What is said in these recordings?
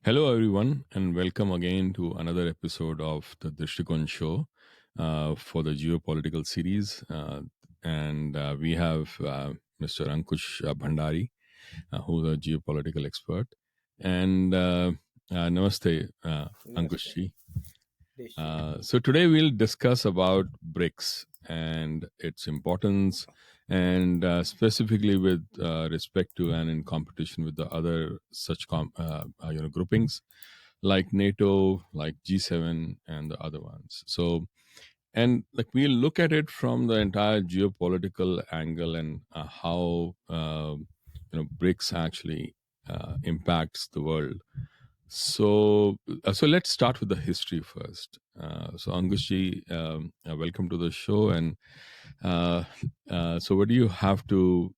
Hello, everyone, and welcome again to another episode of the Drishtikon Show for the geopolitical series. And we have Mr. Ankush Bhandari, who's a geopolitical expert. And namaste, Namaste, Ankush. Deshi. So today we'll discuss about BRICS and its importance, and specifically with respect to and in competition with the other such groupings like NATO, like G7, and the other ones. So, and like we'll look at it from the entire geopolitical angle and how BRICS actually impacts the world. So let's start with the history first. So Angushi, welcome to the show. And uh, so, what do you have to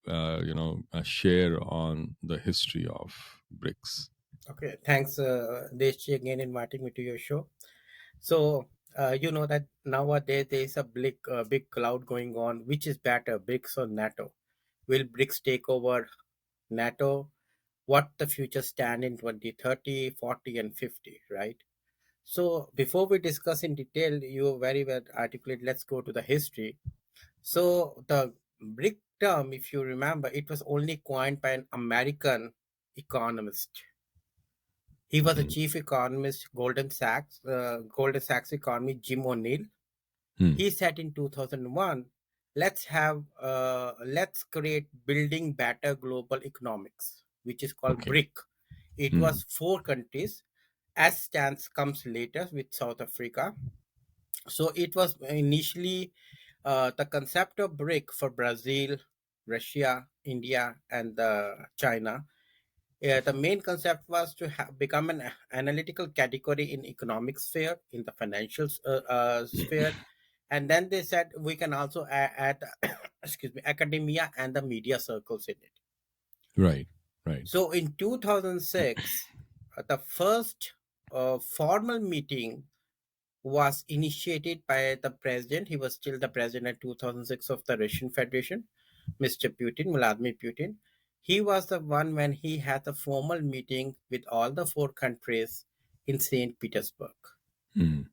share on the history of BRICS? Okay, thanks, Deshi, again inviting me to your show. So, you know that nowadays there is a big cloud going on. Which is better, BRICS or NATO? Will BRICS take over NATO? What the future stand in 2030, 40, and 50, right? So, before we discuss in detail, you very well articulate. Let's go to the history. So, the BRIC term, if you remember, it was only coined by an American economist. He was the Mm. chief economist, Goldman Sachs economy, Jim O'Neill. Mm. He said in 2001, let's create building better global economics, which is called Okay. BRIC. It Mm. was four countries. S stands comes later with South Africa. So it was initially the concept of BRIC for Brazil, Russia, India, and China. The main concept was to become an analytical category in economic sphere, in the financial sphere, and then they said we can also add excuse me, academia and the media circles in it. Right. Right. So in 2006, the first formal meeting was initiated by the president. He was still the president in 2006 of the Russian Federation, Mr. Putin, Vladimir Putin. He was the one when he had a formal meeting with all the four countries in St. Petersburg. Mm.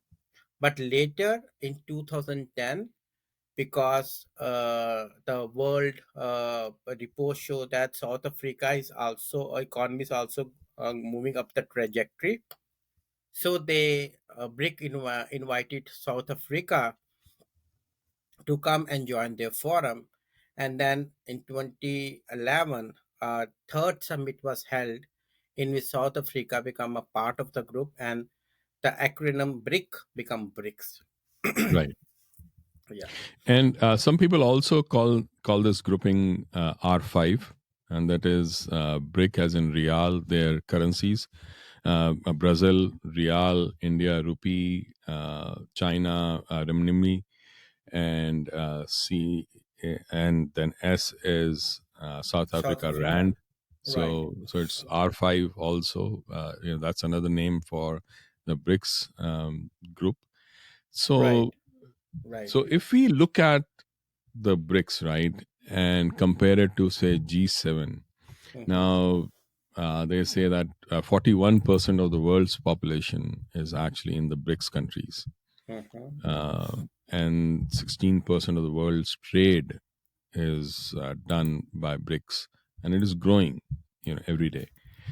But later in 2010, because the world report show that South Africa is also economy is also moving up the trajectory. So they invited South Africa to come and join their forum. And then in 2011, third summit was held in which South Africa become a part of the group and the acronym BRIC become BRICS. Right. Yeah. And some people also call this grouping R5, and that is BRIC as in real, their currencies. Brazil, real; India, rupee; China, renminbi; and and then S is South South Africa Africa. rand. Right. So it's R5 also. That's another name for the BRICS group. Right. So Right. so if we look at the BRICS, right, and compare it to say G7, Mm-hmm. now they say that 41% of the world's population is actually in the BRICS countries, Mm-hmm. uh, and 16% of the world's trade is done by BRICS, and it is growing, every day.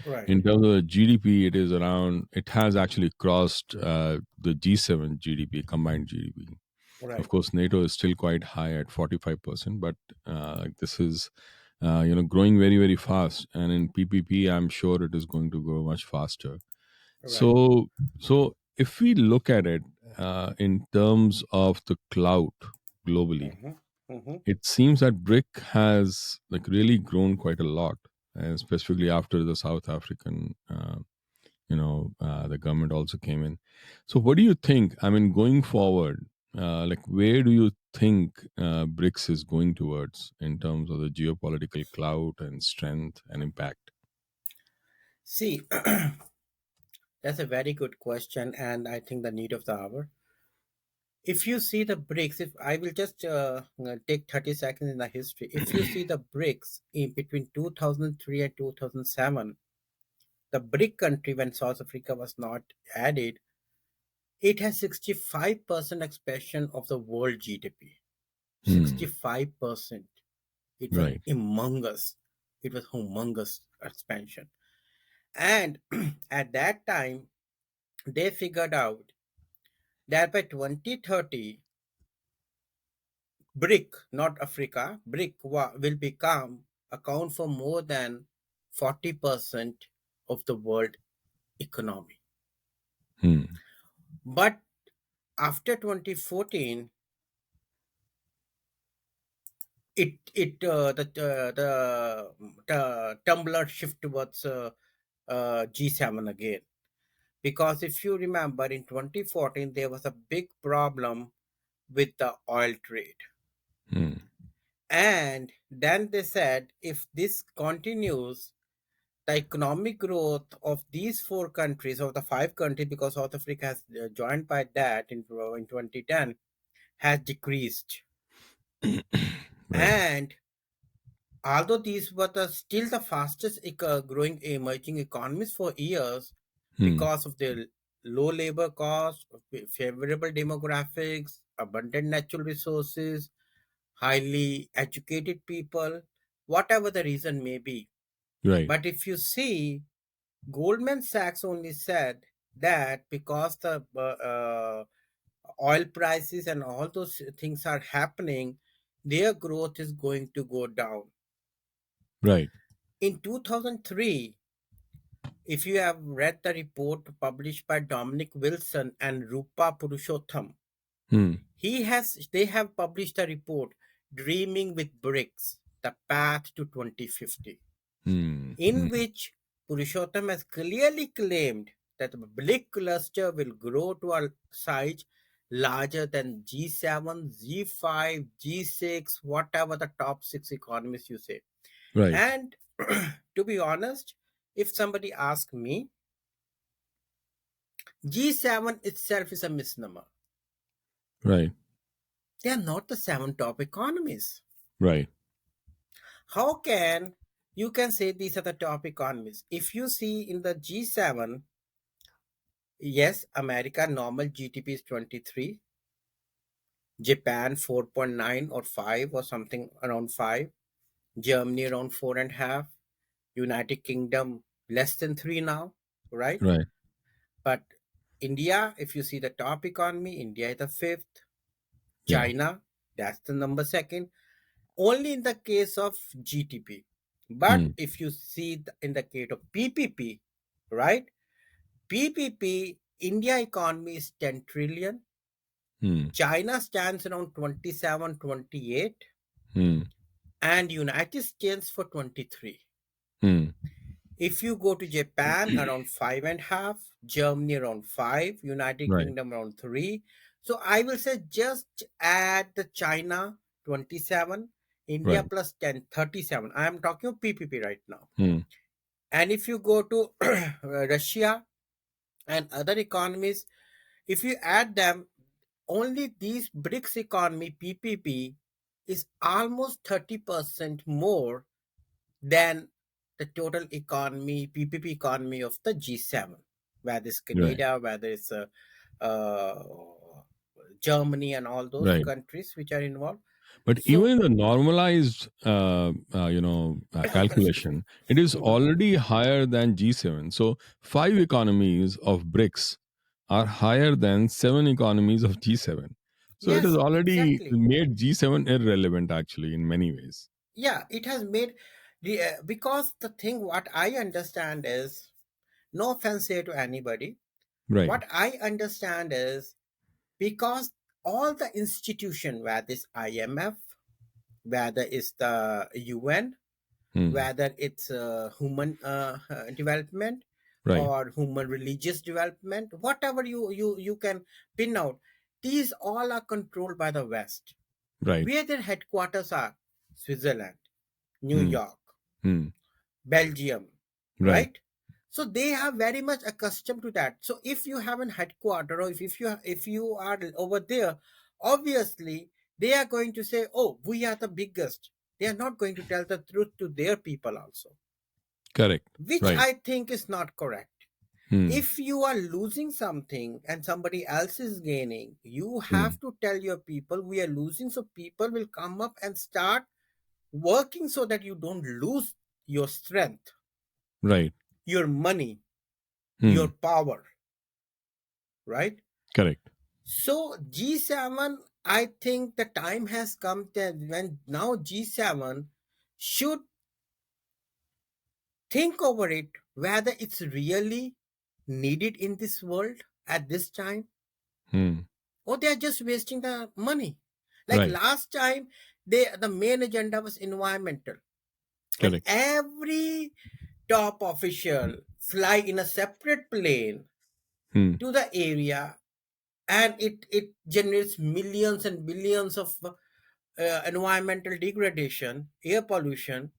Right. In terms of the GDP, it is around. It has actually crossed the G7 GDP, combined GDP. Of Right. course, NATO is still quite high at 45%, but this is growing very very fast. And in PPP, I'm sure it is going to grow much faster. Right. So if we look at it in terms of the clout globally, Mm-hmm. Mm-hmm. it seems that BRIC has like really grown quite a lot, and specifically after the South African, the government also came in. So, what do you think? I mean, going forward, like where do you think BRICS is going towards in terms of the geopolitical clout and strength and impact? See, that's a very good question, and I think the need of the hour. If you see the bricks, if I will just take 30 seconds in the history. If you see the bricks in between 2003 and 2007, the BRIC country, when South Africa was not added, it has 65% expansion of the world GDP. Hmm. 65%. It was Right. humongous. It was humongous expansion. And at that time, they figured out that by 2030, BRIC, not Africa, BRIC will become account for more than 40% of the world economy. Hmm. But after 2014, the tumbler shift towards G7 again. Because if you remember, in 2014 there was a big problem with the oil trade, Hmm. and then they said if this continues, the economic growth of these four countries, of the five countries, because South Africa has joined by that in 2010, has decreased. Right. And although these were still the fastest growing emerging economies for years Hmm. because of their low labor costs, favorable demographics, abundant natural resources, highly educated people, whatever the reason may be. Right. But if you see, Goldman Sachs only said that because the oil prices and all those things are happening, their growth is going to go down. Right. In 2003, if you have read the report published by Dominic Wilson and Rupa Purushottam, Hmm. they have published a report, Dreaming with BRICS, The Path to 2050, Hmm. in Hmm. which Purushottam has clearly claimed that the BRIC cluster will grow to a size larger than G7, G5, G6, whatever the top six economies you say. Right. And to be honest, if somebody asks me, G7 itself is a misnomer. Right. They are not the seven top economies. Right. How can you can say these are the top economies? If you see in the G7, yes, America normal GDP is 23, Japan 4.9 or 5 or something around 5, Germany around 4.5, United Kingdom less than 3 now, right? Right. But India, if you see the top economy, India is the fifth, Yeah. China, that's the number second, only in the case of GDP. But Hmm. if you see in the case of PPP, right? PPP, India economy is 10 trillion. Hmm. China stands around 27, 28, Hmm. and United States for 23. Hmm. If you go to Japan, around 5.5, Germany around 5, United Right. Kingdom around 3. So I will say just add the China 27, India Right. plus 10, 37. I am talking of PPP right now. Hmm. And if you go to Russia and other economies, if you add them, only these BRICS economy PPP is almost 30% more than the total economy, PPP economy of the G7, whether it's Right. Canada, whether it's uh, Germany, and all those Right. countries which are involved. But even So, in the normalized, calculation, it is mhm. already higher than G7. So five economies of BRICS are higher than seven economies of G7. So it has Yes, already exactly. made G7 irrelevant, actually, in many ways. Yeah, it has made the because the thing what I understand is, no offense here to anybody. Right. What I understand is because all the institution, whether it's IMF, whether it's the UN, Hmm. whether it's human development Right. or human religious development, whatever you can pin out, these all are controlled by the West, Right. where their headquarters are: Switzerland, New Hmm. York, Hmm. Belgium, Right. right? So they are very much accustomed to that. So if you have an headquarter, or if you are over there, obviously they are going to say, oh, we are the biggest. They are not going to tell the truth to their people also. Correct. which Right. I think is not correct. Hmm. If you are losing something and somebody else is gaining, you Hmm. have to tell your people we are losing, so people will come up and start working so that you don't lose your strength, Right. your money, your Hmm. power, right? Correct. So G7, I think the time has come that when now G7 should think over it whether it's really needed in this world at this time, Hmm. or they are just wasting the money. Like Right. last time, the main agenda was environmental, and Correct. every top official fly in a separate plane Hmm. to the area, and it generates millions and billions of environmental degradation, air pollution,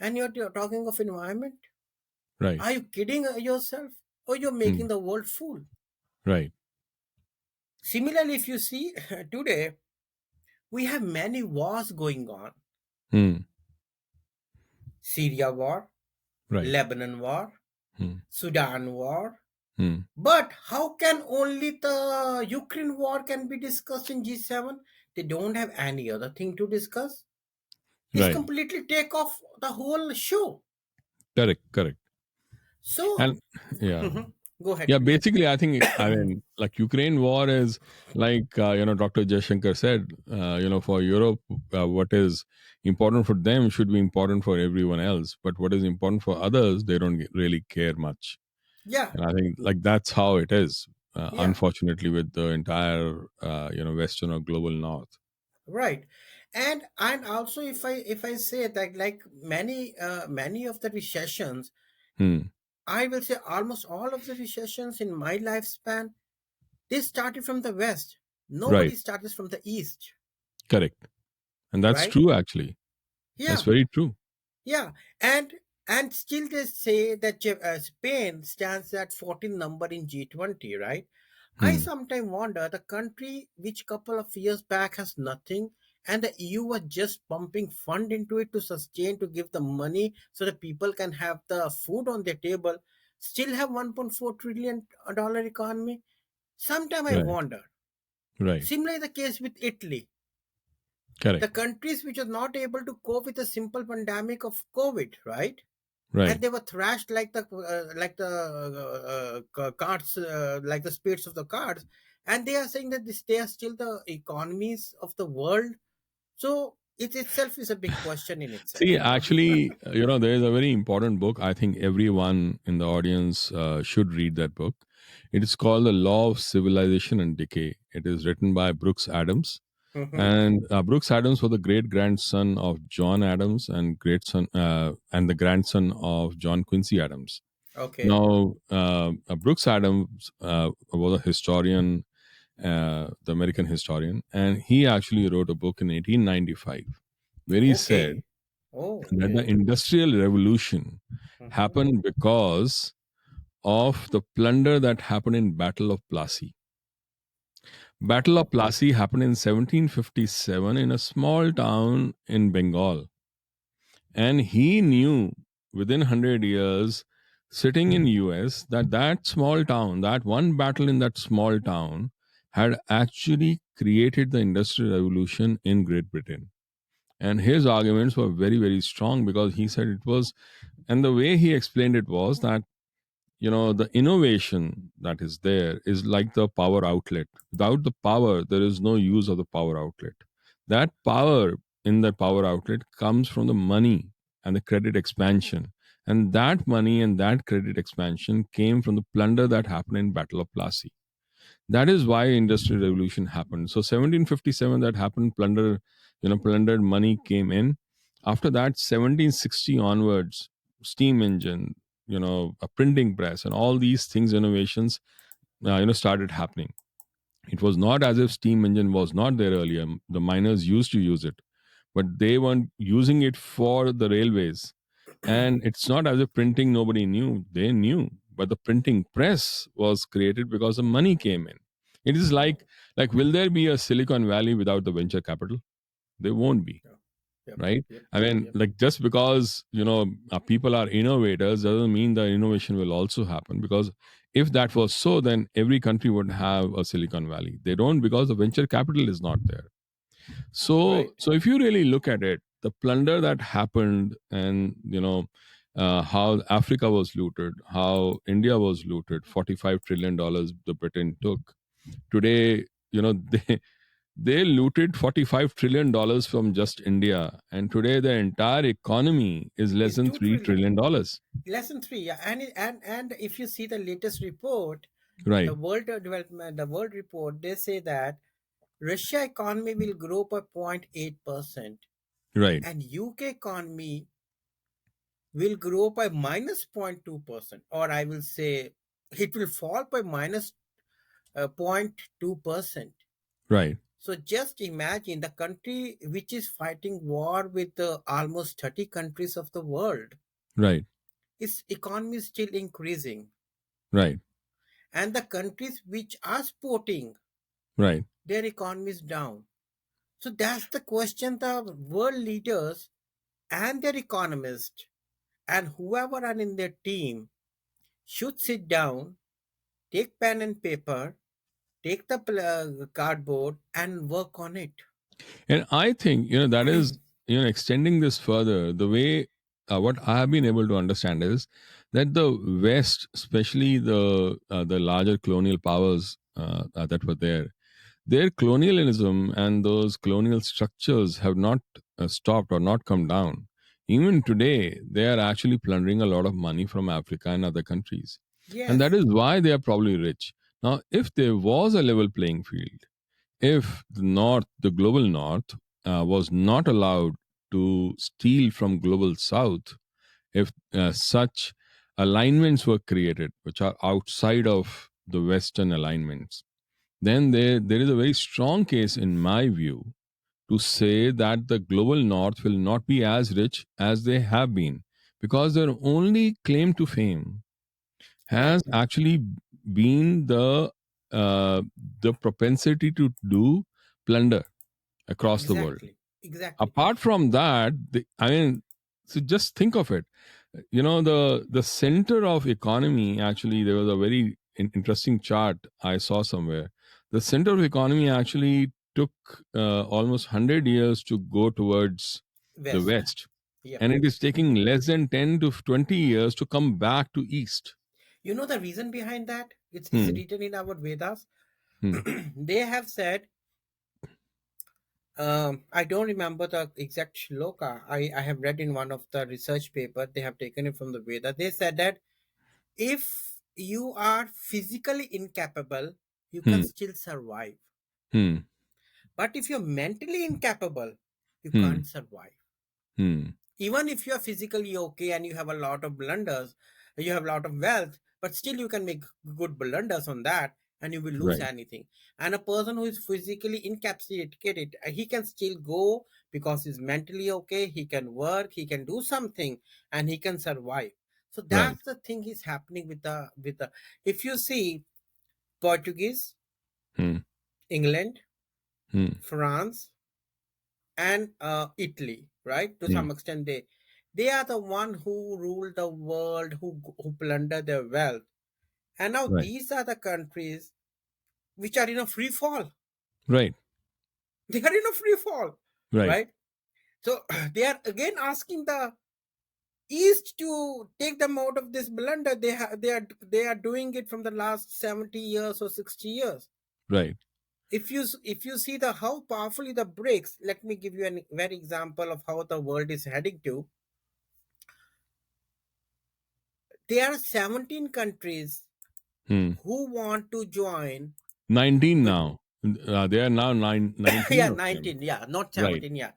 and you're talking of environment. Right. Are you kidding yourself, or you're Hmm. making the world fool? Right. Similarly, if you see today, we have many wars going on: Hmm. Syria war, Right. Lebanon war, Hmm. Sudan war. Hmm. But how can only the Ukraine war can be discussed in G7? They don't have any other thing to discuss. It's Right. completely take off the whole show. Correct. Correct. So, And yeah. go ahead, Yeah, please. basically, I think, I mean, like Ukraine war is like, Dr. Jaishankar said, for Europe, what is important for them should be important for everyone else. But what is important for others, they don't really care much. Yeah, And I think like that's how it is, yeah, unfortunately, with the entire, Western or global North. right. And also, if I say that, like many of the recessions, Hmm. I will say almost all of the recessions in my lifespan, they started from the west. Right. Nobody started from the east, Correct. And that's right? true, actually. That's Yeah, very true. yeah, and still they say that Spain stands at 14 number in G20, right? I Hmm. sometimes wonder the country which couple of years back has nothing, and the EU was just pumping fund into it to sustain, to give the money so that people can have the food on their table, still have 1.4 trillion dollar economy. Sometimes I Right. wonder. Right. Similarly, the case with Italy, the Correct. countries which are not able to cope with a simple pandemic of COVID, right? And Right. they were thrashed like the cards, like the spirits of the cards, and they are saying that they are still the economies of the world. So it itself is a big question in See, itself, actually, there is a very important book. I think everyone in the audience should read that book. It is called The Law of Civilization and Decay. It is written by Brooks Adams. Mm-hmm. And Brooks Adams was the great grandson of John Adams and and the grandson of John Quincy Adams. Okay. Now, Brooks Adams was a historian, the American historian, and he actually wrote a book in 1895 where he said Okay. Oh, that the okay. Industrial Revolution Mm-hmm. happened because of the plunder that happened in Battle of Plassey. Battle of Plassey happened in 1757 in a small town in Bengal, and he knew within 100 years sitting in US that that small town, that one battle in that small town had actually created the industrial revolution in Great Britain. And his arguments were very, very strong because he said it was, and the way he explained it was that, the innovation that is there is like the power outlet. Without the power, there is no use of the power outlet. That power in that power outlet comes from the money and the credit expansion. And that money and that credit expansion came from the plunder that happened in Battle of Plassey. That is why industrial revolution happened. So 1757 that happened, plundered money came in. After that, 1760 onwards, steam engine, a printing press, and all these things, innovations, started happening. It was not as if steam engine was not there earlier. The miners used to use it, but they weren't using it for the railways. And it's not as if printing nobody knew. They knew, but the printing press was created because the money came in. It is Oh, like will there be a Silicon Valley without the venture capital? There won't be. yeah. Yep. right? Yep. I mean, Yep. like, just because people are innovators doesn't mean the innovation will also happen, because if that was so, then every country would have a Silicon Valley. They don't, because the venture capital is not there. So Right. so if you really look at it, the plunder that happened, and how Africa was looted, how India was looted, $45 trillion the Britain took. Today, they looted $45 trillion from just India, and today the entire economy is less Is than 2 three trillion. trillion dollars. Lesson 3. Yeah. And if you see the latest report, the Right, world report, they say that Russia economy will grow by 0.8%, right, and UK economy will grow by minus 0.2%, or I will say it will fall by minus 0.2%. right, So just imagine the country which is fighting war with almost 30 countries of the world, right, its economy is still increasing. right, And the countries which are supporting, right. their economy is down. So that's the question the world leaders and their economists and whoever are in their team should sit down, take pen and paper, take the cardboard and work on it. And I think, that is, extending this further, the way, what I have been able to understand is that the West, especially the larger colonial powers that were there, their colonialism and those colonial structures have not stopped or not come down. Even today, they are actually plundering a lot of money from Africa and other countries. And that Yes, is why they are probably rich. Now, if there was a level playing field, if the global north, was not allowed to steal from global south, if such alignments were created which are outside of the Western alignments, then there is a very strong case, in my view, to say that the global north will not be as rich as they have been, because their only claim to fame has right. actually been uh, the propensity to do plunder across the world. Exactly. Exactly. Apart from that, I mean, so just think of it. The center of economy, actually, there was a very interesting chart I saw somewhere. The center of economy actually took almost 100 years to go towards the West. west, Yep. and it is taking less than 10 to 20 years to come back to east. You know the reason behind that? It's Hmm. written in our Vedas. Hmm. They have said, I don't remember the exact shloka. I have read in one of the research paper. They have taken it from the Veda. They said that if you are physically incapable, you can Hmm. still survive. Hmm. But if you're mentally incapable, you Hmm. can't survive. Hmm. Even if you're physically okay and you have a lot of blunders, you have a lot of wealth, but still you can make good blunders on that and you will lose Right. anything. And a person who is physically incapacitated, he can still go because he's mentally okay, he can work, he can do something and he can survive. So Right. that's the thing is happening with the if you see Portuguese, Hmm. England, Hmm. France, and Italy, right? To Hmm. some extent, they are the one who rule the world, who plunder their wealth, and now Right. these are the countries which are in a free fall. Right. They are in a free fall, Right. right? So they are again asking the East to take them out of this blunder. They are doing it from the last 70 years or 60 years. Right. If you see the how powerfully the BRICS, let me give you a very example of how the world is heading to. There are 17 countries Hmm. who want to join 19 with now. They are now 19 yeah, of them. 19, yeah, not Right. 17, yeah.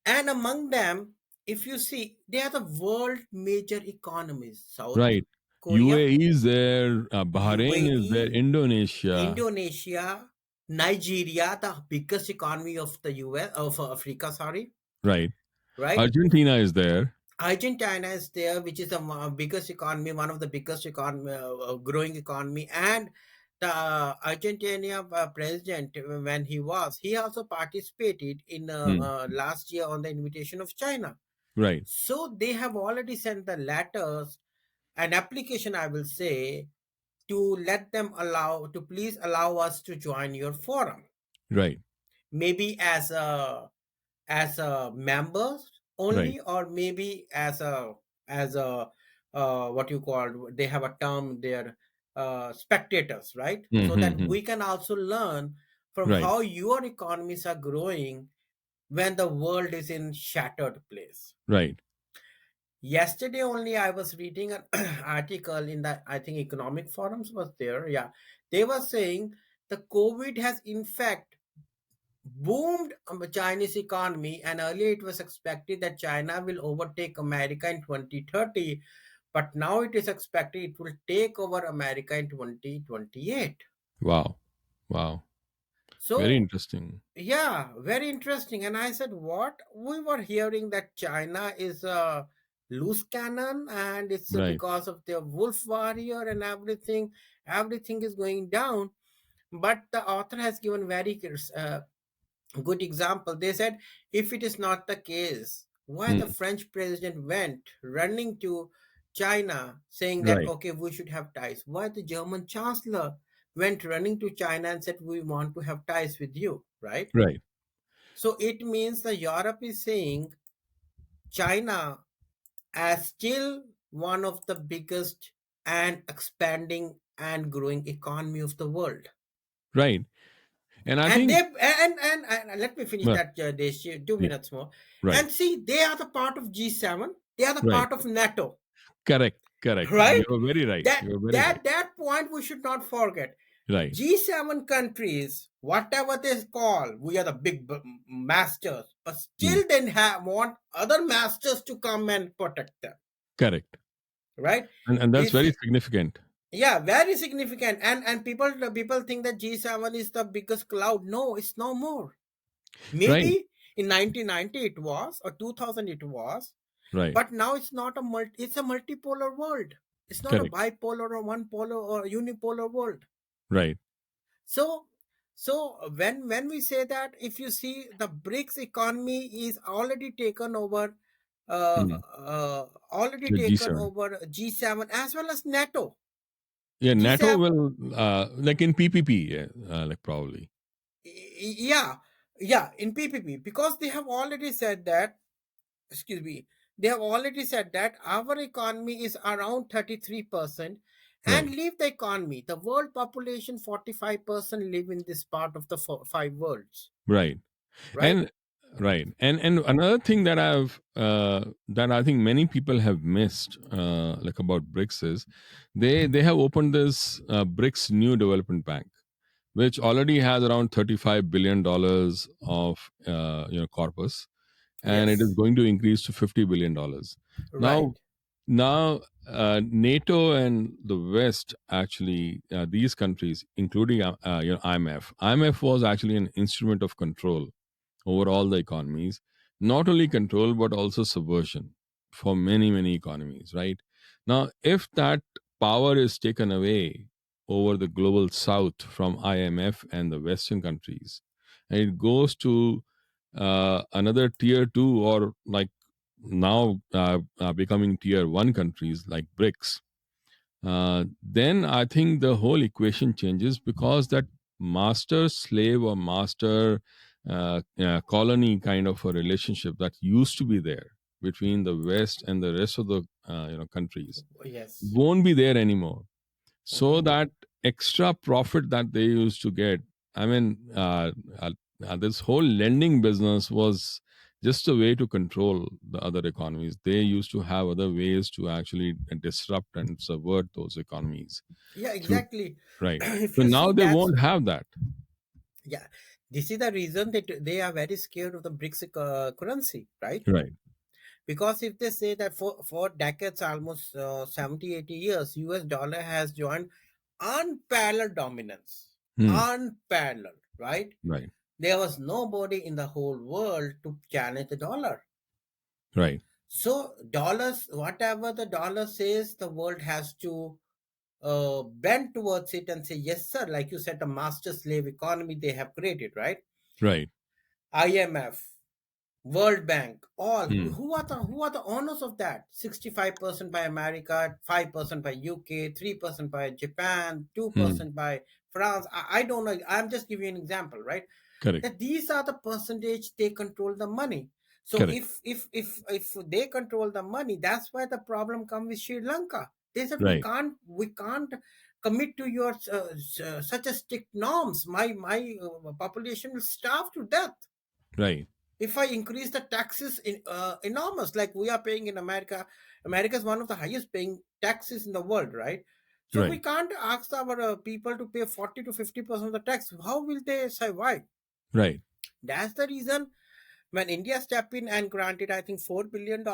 And among them, if you see, they are the world major economies: South Right. Korea, UAE is there, Bahrain is there, UAE, Indonesia. Indonesia, Nigeria, the biggest economy of the US, of Africa, sorry, Right. right? Argentina is there. Argentina is there, which is the biggest economy, one of the biggest economy, growing economy, and the Argentina president, when he also participated in Hmm. last year on the invitation of China. Right. So they have already sent the letters, an application, I will say, to let them allow to please allow us to join your forum, Right. maybe as a members Right. only, or maybe as a what you call, they have a term there, spectators, right? So that Mm-hmm. we can also learn from Right. how your economies are growing when the world is in shattered place. Right. Yesterday only I was reading an article in the, I think, economic forums was there. Yeah, they were saying the COVID has in fact boomed Chinese economy, and earlier it was expected that China will overtake America in 2030, but now it is expected it will take over America in 2028. Wow. Wow. Very So interesting. yeah, very interesting. And I said, what? We were hearing that China is a loose cannon, and it's Right. because of their wolf warrior and everything. Everything is going down. But the author has given very good example. They said, if it is not the case, why the Hmm. French president went running to China saying that, Right. okay, we should have ties? Why the German chancellor went running to China and said, we want to have ties with you, right? Right. So it means the Europe is saying China as still one of the biggest and expanding and growing economy of the world. Right. And I And think, and let me finish well, that, Desh, two yeah. minutes more. Right. And see, they are the part of G7. They are the Right. part of NATO, Correct. Correct. right? You're very right. That You're very that right. that point we should not forget. Right. G7 countries, whatever they call, we are the big masters, but Hmm. still they want other masters to come and protect them, Correct. right? And that's If very you, significant. yeah, very significant. And people think that G7 is the biggest cloud. No, it's no more. Right. Maybe in 1990 it was, or 2000 it was, Right. but now it's not it's a multipolar world. It's not a Correct. bipolar or one polar or unipolar world. Right. So, when we say that, if you see the BRICS economy is already taken over, Hmm. already The taken G7. over G7 as well as NATO. Yeah. NATO G7, will, like in PPP, yeah, like probably. yeah, yeah, in PPP, because they have already said that, excuse me, they have already said that our economy is around 33%, and Right. leave the economy, the world population 45% live in this part of the five worlds, Right. right? And right. And another thing that that I think many people have missed, like about BRICS, is they have opened this BRICS New Development Bank, which already has around $35 billion of corpus, and it is Yes, going to increase to $50 billion. right. Now, NATO and the West, actually, these countries, including IMF was actually an instrument of control over all the economies, not only control but also subversion for many economies. Right now, if that power is taken away over the global south from IMF and the Western countries, and it goes to another tier two, or like now becoming tier one countries like BRICS, then I think the whole equation changes, because that master slave or master colony kind of a relationship that used to be there between the West and the rest of the countries Yes. won't be there anymore. So Mhm. that extra profit that they used to get, I mean, this whole lending business was just a way to control the other economies. They used to have other ways to actually disrupt and subvert those economies Yeah, through. exactly. Right. If So you now see, they that's, won't have that. yeah, this is the reason that they are very scared of the BRICS currency, right? Right. Because if they say that for decades, almost 70, 80 years, US dollar has joined unparalleled dominance, Hmm. unparalleled, right? Right. There was nobody in the whole world to challenge the dollar. Right. So dollars, whatever the dollar says, the world has to bend towards it and say, yes, sir, like you said, the master slave economy they have created, right? Right. IMF, World Bank, all Hmm. who are the owners of that? 65% by America, 5% by UK, 3% by Japan, Hmm. 2% by France. I don't know. I'm just giving you an example, right? Correct. That these are the percentage they control the money. So Correct. if they control the money, that's why the problem comes with Sri Lanka. They said Right. we can't commit to your such a strict norms. My population will starve to death Right. if I increase the taxes in enormous, like we are paying in America. America is one of the highest paying taxes in the world, right? So we Right. can't ask our people to pay 40 to 50% of the tax. How will they survive? Right. That's the reason when India stepped in and granted, I think, $4 billion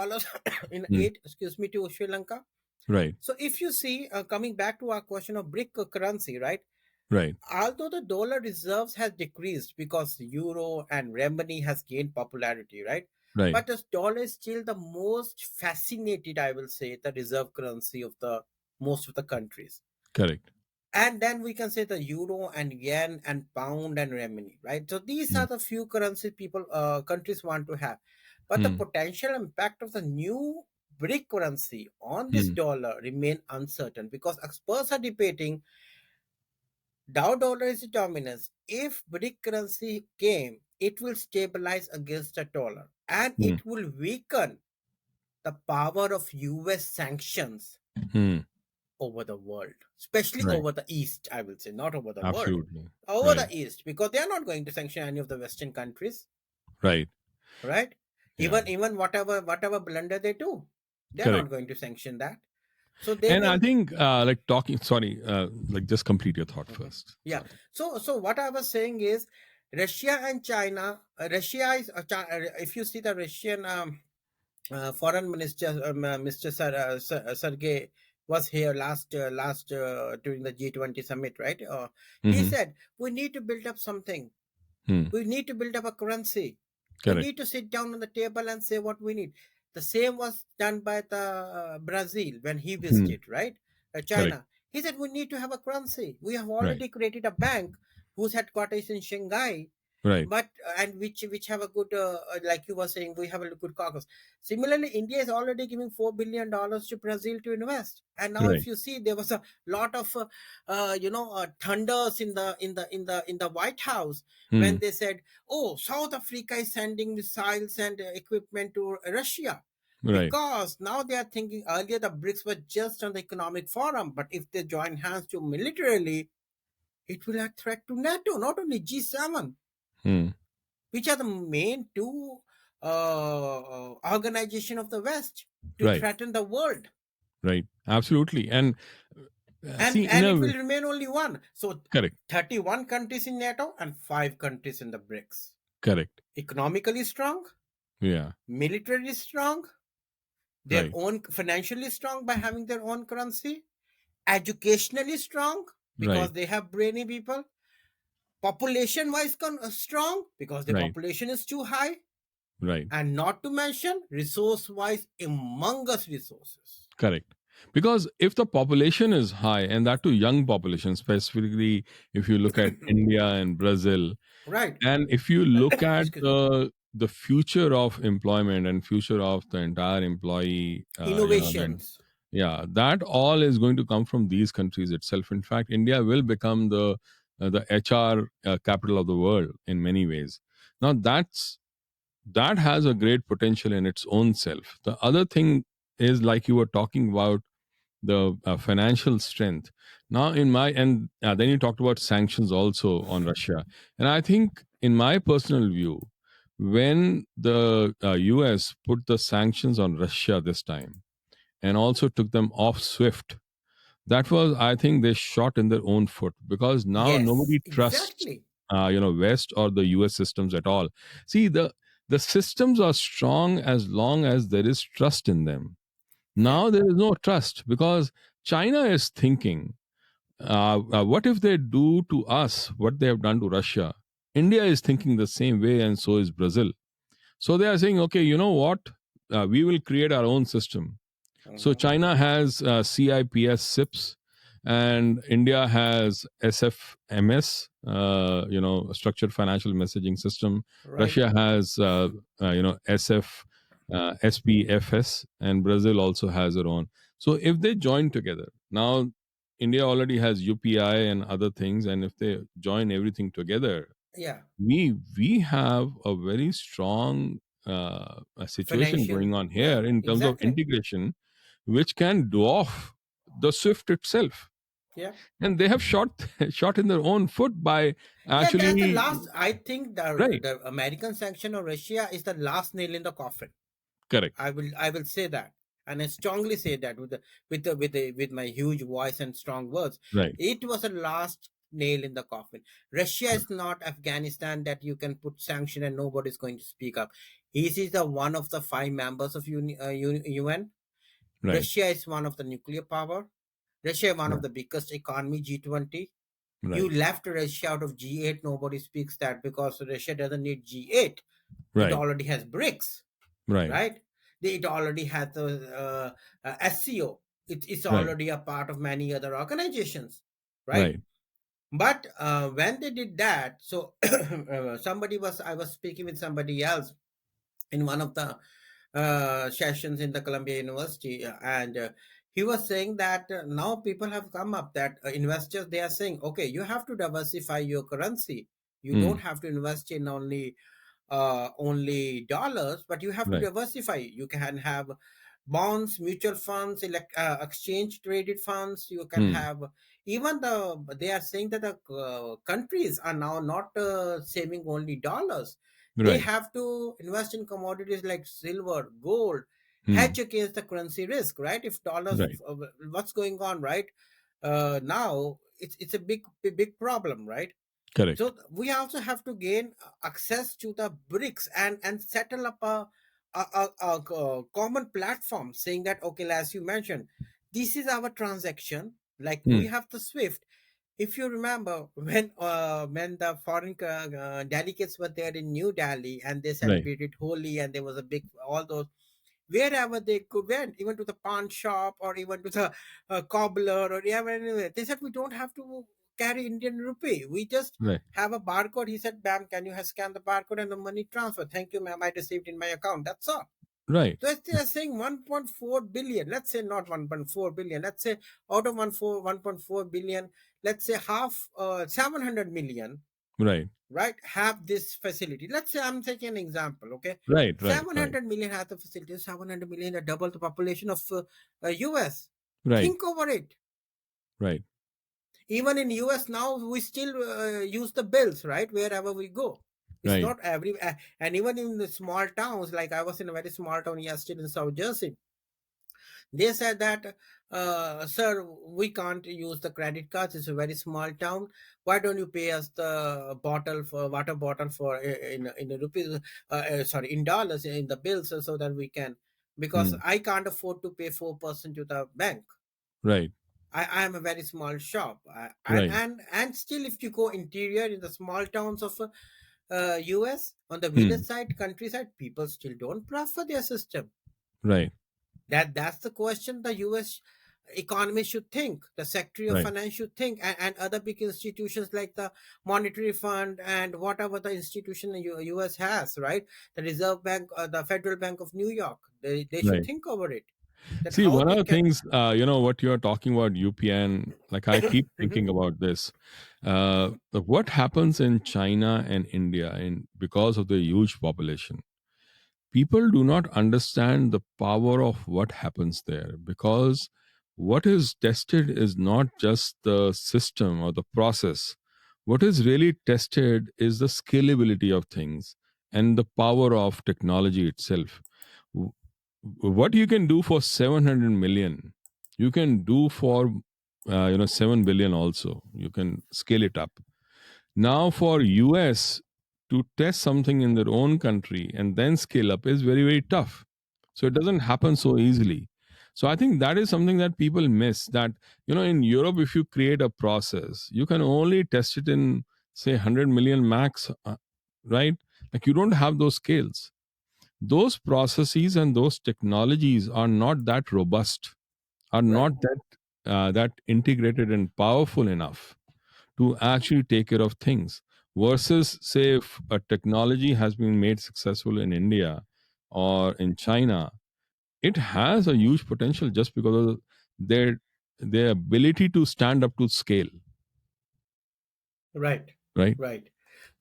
in Hmm. aid, excuse me, to Sri Lanka. Right. So if you see, coming back to our question of BRIC currency, right? Right. Although the dollar reserves has decreased because euro and renminbi has gained popularity, right? Right. But the dollar is still the most fascinated, I will say, the reserve currency of the most of the countries. Correct. And then we can say the euro and yen and pound and renminbi, right? So these Hmm. are the few currencies people countries want to have. But the Hmm. potential impact of the new BRIC currency on this Hmm. dollar remain uncertain because experts are debating Dow dollar is dominance. If BRIC currency came, it will stabilize against the dollar and Hmm. it will weaken the power of US sanctions Hmm. over the world, especially Right. over the East, I will say, not over the world, Absolutely. over the Right. East, because they are not going to sanction any of the Western countries, Right. right? Yeah. Even whatever blunder they do, they're Correct. not going to sanction that. So they And I will. think, like talking, sorry, like just complete your thought Mhm. first. Yeah. Sorry. So what I was saying is, Russia and China. Russia is if you see the Russian foreign minister, Mr. Sergey was here last during the G20 summit, right? He Mm-hmm. said we need to build up something. Hmm. We need to build up a currency. We Correct. need to sit down on the table and say what we need. The same was done by the Brazil when he Hmm. visited, right? Correct. China. He said we need to have a currency. We have Right. already created a bank whose headquarters is in Shanghai, Right. but and which have a good like you were saying, we have a good caucus. Similarly, India is already giving $4 billion to Brazil to invest, and now if Right. you see, there was a lot of thunders in the White House when Hmm. they said, oh, South Africa is sending missiles and equipment to Russia, Right. because now they are thinking, earlier the BRICS were just on the economic forum, but if they join hands to militarily, it will a threat to NATO, not only G7, Hmm. which are the main two organization of the West to Right. threaten the world, Right. Absolutely. And and see, in a it way, will remain only one. So correct. 31 countries in NATO and 5 countries in the BRICS. Correct. Economically strong, Yeah. militarily strong, their Right. own financially strong by having their own currency, educationally strong Right. because they have brainy people, population wise strong because the Right. population is too high, Right. and not to mention resource wise humongous resources. Correct. Because if the population is high, and that too young population, specifically if you look at India and Brazil, Right. and if you look at Excuse me. the future of employment and future of the entire employee, then Innovations. yeah, that all is going to come from these countries itself. In fact, India will become the HR capital of the world in many ways. Now that has a great potential in its own self. The other thing is, like you were talking about, the financial strength. Now, in my and then you talked about sanctions also on Russia, and I think, in my personal view, when the US put the sanctions on Russia this time and also took them off SWIFT, that was, I think, they shot in their own foot, because now Yes, nobody trusts exactly. West or the US systems at all. See, the systems are strong as long as there is trust in them. Yeah. Now there is no trust, because China is thinking, what if they do to us what they have done to Russia? India is thinking the same way, and so is Brazil. So they are saying, okay, you know what, we will create our own system. So Mhm. China has CIPS SIPs, and India has SFMS, structured financial messaging system. Right. Russia has SF, SPFS, and Brazil also has their own. So if they join together now, India already has UPI and other things, and if they join everything together, Yeah. we have a very strong a situation Financial. going on Yeah. here in terms of Exactly. integration, which can dwarf the SWIFT itself. Yeah. And they have shot shot in their own foot by Yeah. That's the actually, last. I think right, the American sanction of Russia is the last nail in the coffin. correct, I will say that, and I strongly say that with my huge voice and strong words. right, It was the last nail in the coffin. Russia is not Afghanistan that you can put sanction and nobody's going to speak up. He is the one of the five members of UN. right, Russia is one of the nuclear power. Russia is one of right, the biggest economy, G20. You right, left Russia out of G8. Nobody speaks that because Russia doesn't need G8. It right, already has BRICS, right, right? It already has the SCO. It's right, already a part of many other organizations, right? right. But when they did that, so I was speaking with somebody else in one of the sessions in the Columbia University, and he was saying that now people have come up that investors, they are saying, okay, you have to diversify your currency. You don't Mm, have to invest in only dollars, but you have to right. diversify. You can have bonds, mutual funds, exchange traded funds. You can Mm, have even they are saying that the countries are now not saving only dollars. They right. have to invest in commodities like silver, gold, hedge Mm, against the currency risk, right? If dollars, right. what's going on, right? Now it's a big problem, right? Correct. So we also have to gain access to the BRICS and settle up a common platform, saying that, okay, as you mentioned, this is our transaction. Like we Mm, have the SWIFT. If you remember when the foreign delegates were there in New Delhi and they right. celebrated Holi, and there was a big all those, wherever they could went, even to the pawn shop or even to the cobbler or even anywhere, they said we don't have to carry Indian rupee. We just Right. have a barcode. He said, "Bam, can you scan the barcode and the money transfer? Thank you, ma'am. I received in my account." That's all. Right. So if they are saying 1.4 billion, let's say not 1.4 billion, let's say out of 1.4 billion, let's say half, 700 million, Right. right, have this facility. Let's say I'm taking an example, okay? Right. Right. Right. 700 million have the facility. 700 million are double the population of US. Right. Think over it. Right. Even in US now, we still use the bills, right? Wherever we go. It's Right. not every, and even in the small towns, like I was in a very small town yesterday in South Jersey. They said that, sir, we can't use the credit cards. It's a very small town. Why don't you pay us the bottle for water bottle for in rupees? Sorry, in dollars in the bills, so that we can. Because Mm, I can't afford to pay 4% to the bank. right. I am a very small shop, Right. and still, if you go interior in the small towns of US on the village Mm, side, countryside, people still don't prefer their system. right. That's the question the US economy should think, the Secretary of Right. Finance should think, and other big institutions like the Monetary Fund and whatever the institution the US has, right? The Reserve Bank, the Federal Bank of New York, they should Right. think over it, that See, how one of they the can. things, what you're talking about UPN, like I keep Mhm. thinking about this. What happens in China and India, and because of the huge population, people do not understand the power of what happens there, because what is tested is not just the system or the process. What is really tested is the scalability of things and the power of technology itself. W- what you can do for 700 million, you can do for 7 billion also. You can scale it up. Now, for US to test something in their own country and then scale up is very, very tough. So it doesn't happen so easily. So I think that is something that people miss. That in Europe, if you create a process, you can only test it in say 100 million max, right? Like you don't have those scales. Those processes and those technologies are not that robust, are Right. not that. that integrated and powerful enough to actually take care of things, versus say if a technology has been made successful in India or in China, it has a huge potential just because of their their ability to stand up to scale, Right, right? right.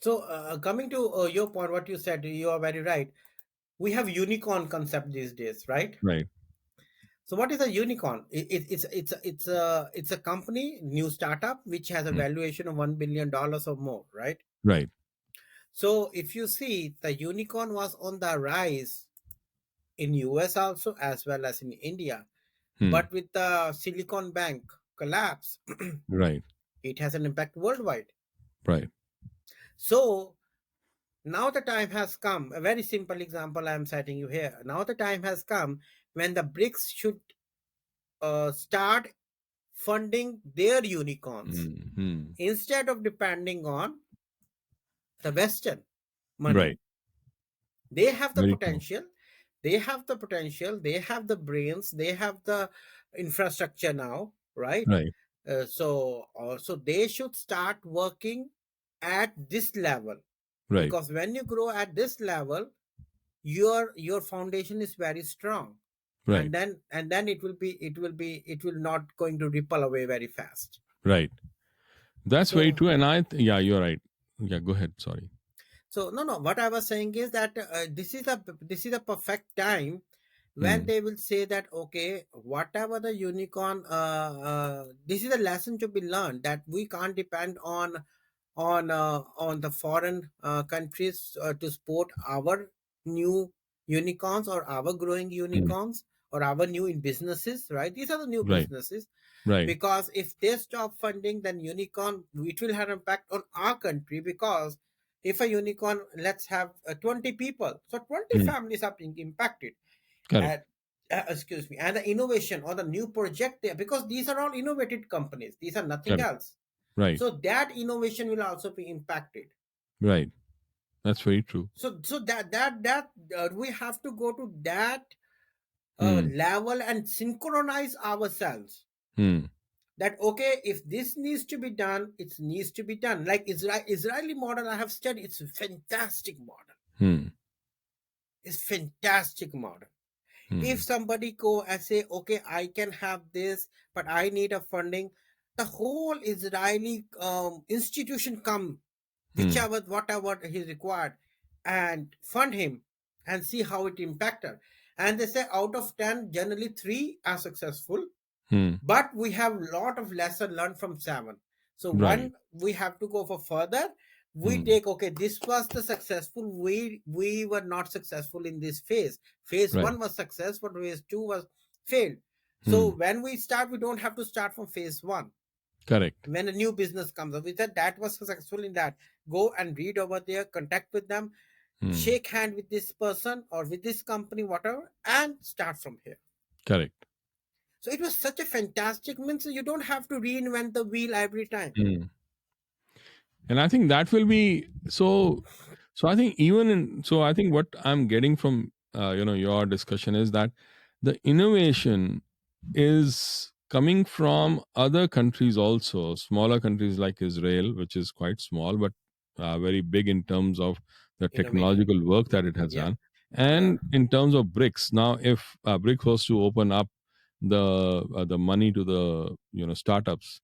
So coming to your point, what you said, you are very right. We have unicorn concept these days, right? Right. So what is a unicorn? It's a company, new startup, which has a Mm. valuation of $1 billion or more, right? Right. So if you see, the unicorn was on the rise in US also as well as in India, Hmm. but with the Silicon Bank collapse, Right. it has an impact worldwide. Right. So now the time has come. A very simple example I am citing you here. Now the time has come when the BRICS should start funding their unicorns Hmm. Hmm. instead of depending on the Western money. Right. They have the Very true. potential. They have the potential. They have the brains. They have the infrastructure now, right? Right. So they should start working at this level, Right. because when you grow at this level, your foundation is very strong, Right. and then it will not going to ripple away very fast. Right. That's very So true. And yeah, you're right. Yeah, go ahead. Sorry. So no, no. What I was saying is that this is a perfect time when Hmm. they will say that, okay, whatever the unicorn, this is a lesson to be learned, that we can't depend on the foreign countries to support our new unicorns or our growing Hmm. unicorns or our new in businesses, right? These are the new Right. businesses, Right. because if they stop funding, then unicorn, it will have impact on our country, because if a unicorn, let's have 20 people, so 20 Hmm. families are being impacted. Correct. And excuse me, and the innovation or the new project there, because these are all innovative companies, these are nothing Correct. else, Right. so that innovation will also be impacted. Right. That's very true. So that we have to go to that Hmm. level and synchronize ourselves, Hmm. that okay, if this needs to be done, it needs to be done. Like Israeli model I have studied, it's a fantastic model. Hmm. It's fantastic model. If Hmm. somebody go and say, okay, I can have this, but I need a funding, the whole Israeli institution come, Hmm. whichever whatever he required, and fund him and see how it impacted. And they say out of 10, generally 3 are successful, Hmm. but we have lot of lesson learned from 7. So Right. one, we have to go for further. We Hmm. take, okay, this was the successful, we were not successful in this phase Right. 1 was successful, phase 2 was failed. So Hmm. when we start, we don't have to start from phase 1. Correct. When a new business comes up, we said that was successful in that, go and read over there, contact with them, Hmm. shake hand with this person or with this company, whatever, and start from here. Correct. So it was such a fantastic, means you don't have to reinvent the wheel every time. Hmm. And I think that will be so. So I think even in, so I think what I'm getting from your discussion is that the innovation is coming from other countries also, smaller countries like Israel, which is quite small but very big in terms of the Innovation. technological work that it has Yeah. done, Yeah. and in terms of BRICS. Now, if BRICS was to open up the money to the startups,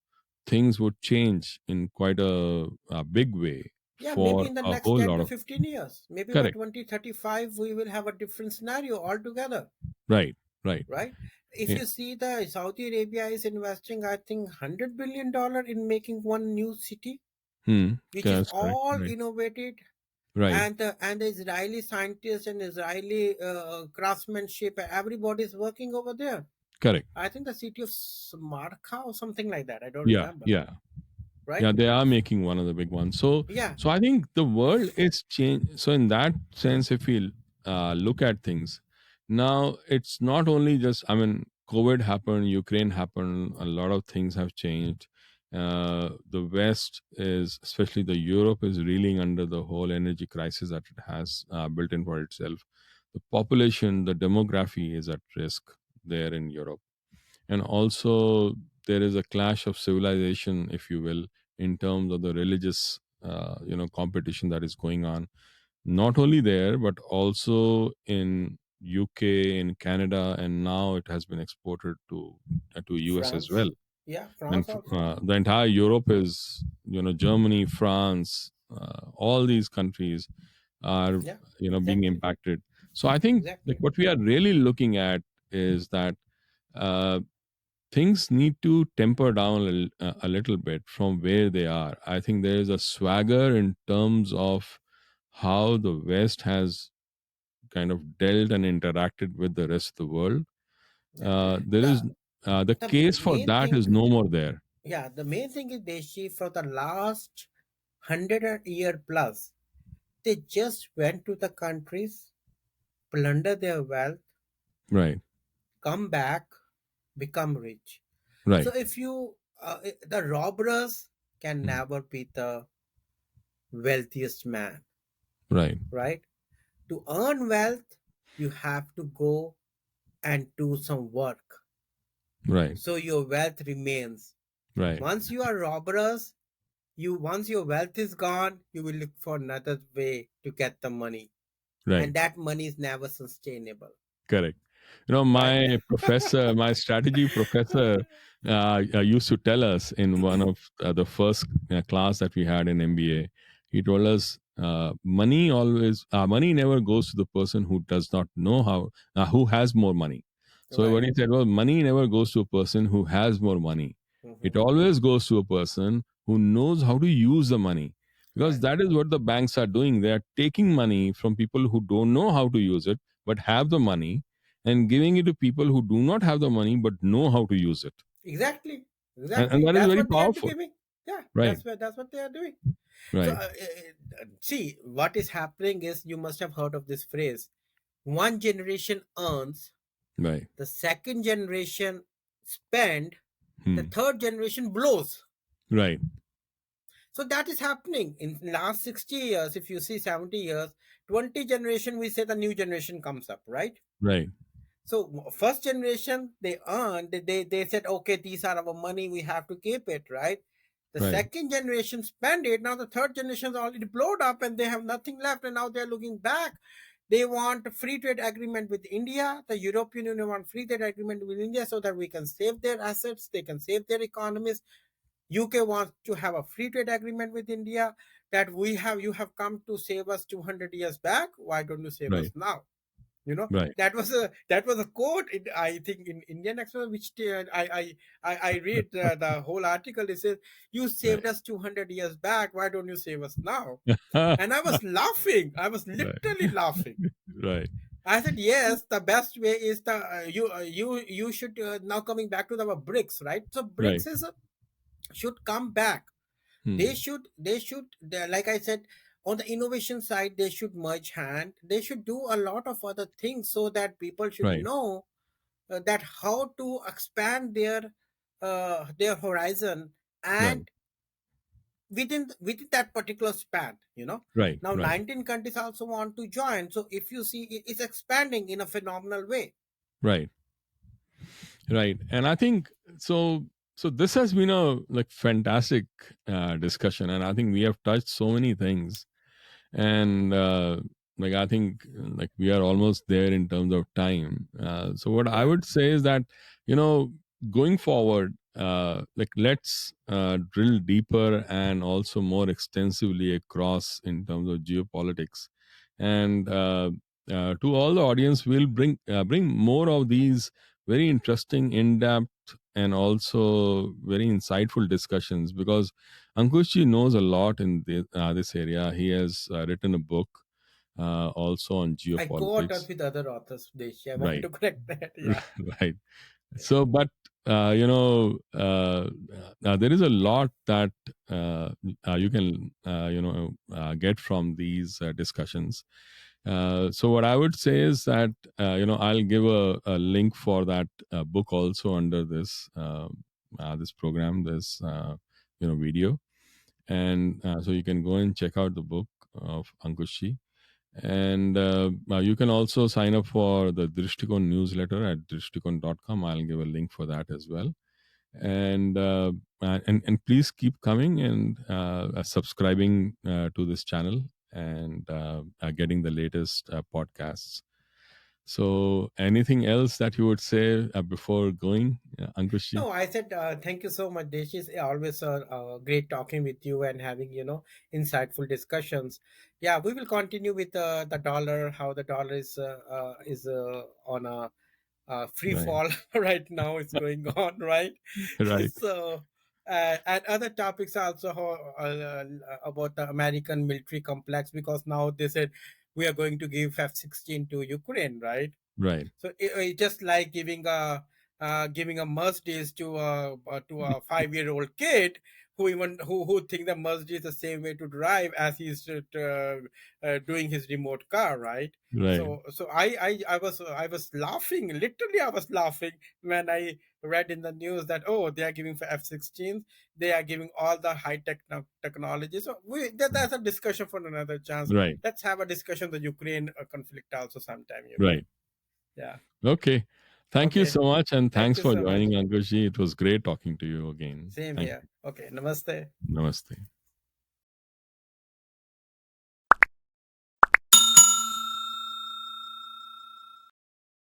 things would change in quite a big way Yeah, maybe for in the a next whole 10 lot to of 15 years, maybe by correct. 2035, we will have a different scenario altogether, Right. Right. right? If Yeah. you see, the Saudi Arabia is investing, I think, $100 billion in making one new city, Hmm. which is That's correct. all Right. innovated. Right. And the Israeli scientists and Israeli craftsmanship, everybody is working over there. Correct. I think the city of Samarkand or something like that. I don't Yeah. remember. Yeah. Right? Yeah, they are making one of the big ones. So Yeah. I think the world is changed. So in that sense, if we look at things now, it's not only just, I mean, COVID happened, Ukraine happened, a lot of things have changed. The West is, especially the Europe, is reeling under the whole energy crisis that it has built in for itself. The population, the demography is at risk there in Europe, and also there is a clash of civilization, if you will, in terms of the religious competition that is going on, not only there but also in UK, in Canada, and now it has been exported to US as well. France. Yeah, And France also. the entire Europe is, Germany, France, all these countries are, Yeah, being exactly. impacted. So I think like Exactly. what we are really looking at is that uh, things need to temper down a little bit from where they are. I think there is a swagger in terms of how the West has kind of dealt and interacted with the rest of the world. Yeah. There is The the the case for main that is thing, no more there. yeah, the main thing is Deshi for the last 100 year plus, they just went to the countries, plunder their wealth, Right, come back, become rich. So right, if you the robbers can mm, never be the wealthiest man, right, right? To earn wealth, you have to go and do some work. right, So your wealth remains. right, Once you are robbers, you once your wealth is gone, you will look for another way to get the money. right. And that money is never sustainable. Correct. Right? My professor, my strategy professor, used to tell us in one of the first class that we had in MBA. He told us, money never goes to the person who does not know who has more money. So what Right. he said was, money never goes to a person who has more money. It Hmm. always goes to a person who knows how to use the money, because Right. that is what the banks are doing. They are taking money from people who don't know how to use it but have the money, and giving it to people who do not have the money but know how to use it. Exactly. And Exactly. that is That's very what they are powerful. giving. Yeah, Right, that's what they are doing. So right, see, what is happening is you must have heard of this phrase. One generation earns, right. the second generation spend, the Hmm. third generation blows. Right, So that is happening in last 60 years. If you see 70 years, 20 generation, we say the new generation comes up, right? right, So first generation, they earned, they said, okay, these are our money, we have to keep it, right? The right, second generation spend it. Now the third generation is already blowed up and they have nothing left. And now they're looking back. They want a free trade agreement with India. The European Union want free trade agreement with India so that we can save their assets. They can save their economies. UK wants to have a free trade agreement with India, that you have come to save us 200 years back. Why don't you save us right, now? You know, right, that was a quote in, I think, in Indian Express, which I read the whole article. It says, you right. saved us 200 years back, why don't you save us now? And I was laughing, I was Right, literally laughing. right, I said, yes, the best way is the you should now coming back to the BRICS, right? So right. BRICS is should come back. they Hmm. should they should like I said, on the innovation side, they should merge hand. They should do a lot of other things so that people should Right, know that how to expand their horizon, right, and within that particular span, right, now right, 19 countries also want to join. So if you see, it's expanding in a phenomenal way. right, right. And I think so. So this has been a like fantastic discussion, and I think we have touched so many things. And like I think like we are almost there in terms of time. So what I Yeah, would say is that, you know going forward, like let's drill deeper and also more extensively across in terms of geopolitics. And to all the audience, we'll bring more of these very interesting, in-depth, and also very insightful discussions, because Ankushji knows a lot in this area. He has written a book also on I co-authored geopolitics. with other authors, Deshi. I want Right, to correct that. Yeah. right. Yeah. So, but there is a lot that you can get from these discussions. So, what I would say is that I'll give a link for that book also under this program, this video, and so you can go and check out the book of Ankushi. And you can also sign up for the Drishtikon newsletter at drishtikon.com. I'll give a link for that as well. And please keep coming and subscribing to this channel and getting the latest podcasts. So, anything else that you would say before going, Ankushi? No, I said thank you so much, Desh. It's always great talking with you and having insightful discussions. Yeah, we will continue with the dollar. How the dollar is on a free Right, fall right now. It's going on right. right, So and other topics also about the American military complex, because now they said we are going to give F-16 to Ukraine, right? right, So it just like giving a Mercedes to a 5 year old kid who think the Mercedes is the same way to drive as he's doing his remote car, right? right, So I was laughing, literally I was laughing when I read in the news that, oh, they are giving for F-16, they are giving all the high technology. So that's a discussion for another chance. right, Let's have a discussion the Ukraine conflict also sometime. right. Yeah. Okay. Thank you Okay. so much, and Thank thanks you for so much. joining, Ankushi. It was great talking to you again. Same Thank here. you. Okay. Namaste. Namaste.